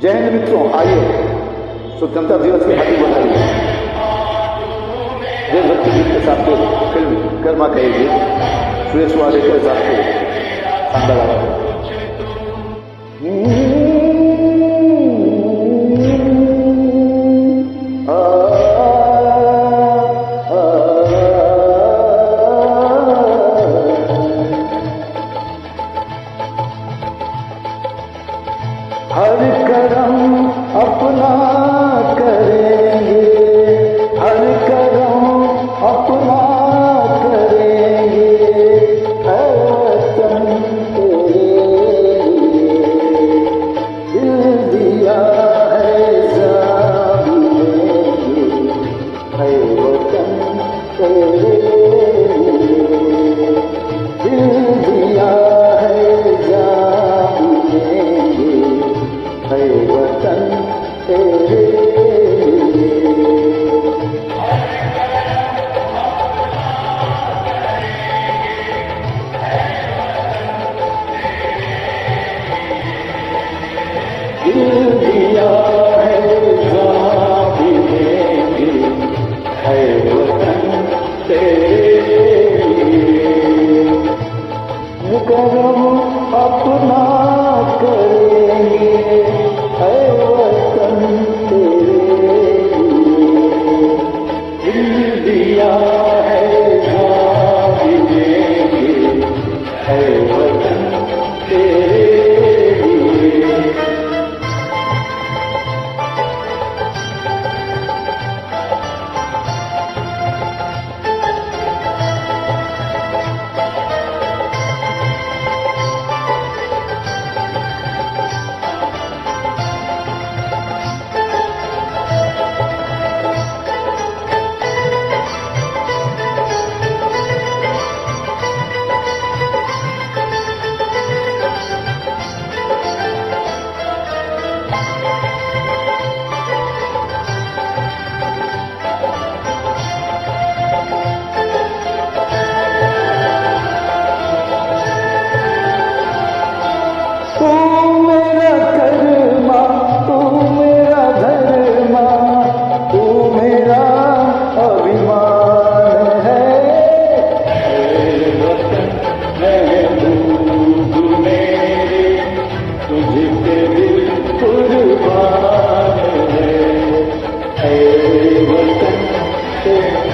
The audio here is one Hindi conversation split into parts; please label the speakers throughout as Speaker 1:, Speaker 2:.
Speaker 1: जय हिंद मित्रों, आइए स्वतंत्रता दिवस की हार्दिक बधाई। देशभक्ति गीत के साथ फिल्म कर्मा का एक गीत सुरेश वाडेकर साहब को शानदार आवाज। हर करम अपना करेंगे, हर करम अपना करेंगे, है वतन तेरे लिए दिल दिया है जान देंगे, है वतन तेरे लिए दिल दिया है जान देंगे, है वतन तेरे लिए। दिल दिया है जान देंगे, है वतन तेरे लिए करम अपना करेंगे, है वतन तेरे लिए दिल दिया है जान देंगे, है वतन तेरे लिए। तू मेरा कर्मा, तू मेरा धर्मा, तू मेरा अभिमान है, वतन महबूब मेरे तुझ पे दिल कुर्बान है, वतन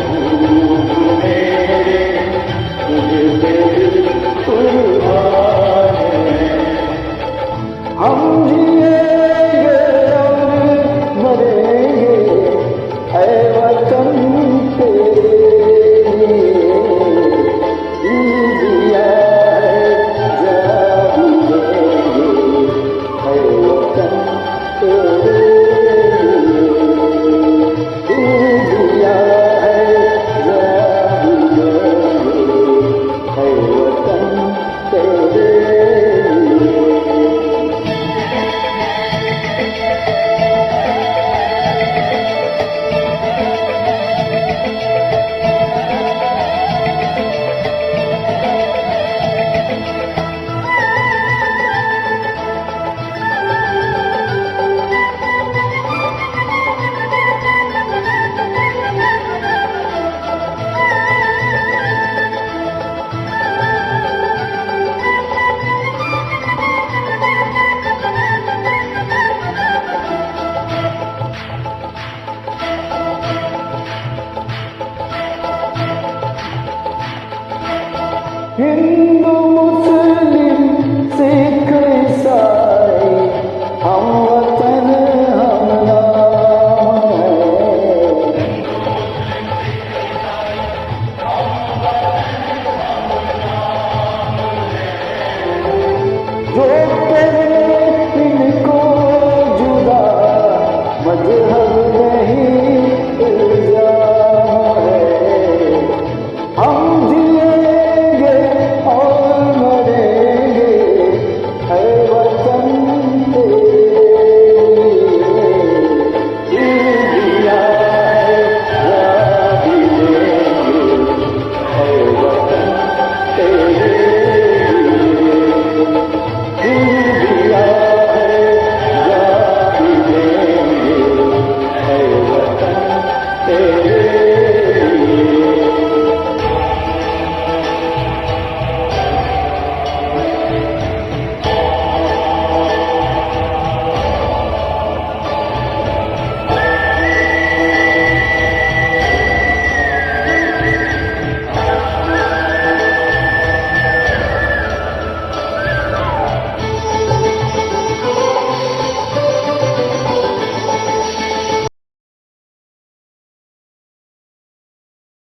Speaker 1: महबूब मेरे तुझ पे दिल कुर्बान है। हम जिएंगे और मरेंगे, है वतन तेरे लिए दिल दिया है जान देंगे, है वतन तेरे लिए दिल दिया है जान देंगे, है वतन तेरे लिए। हिंदू मुस्लिम सिख ईसाई हम वतन हम नाम है, जो तेरे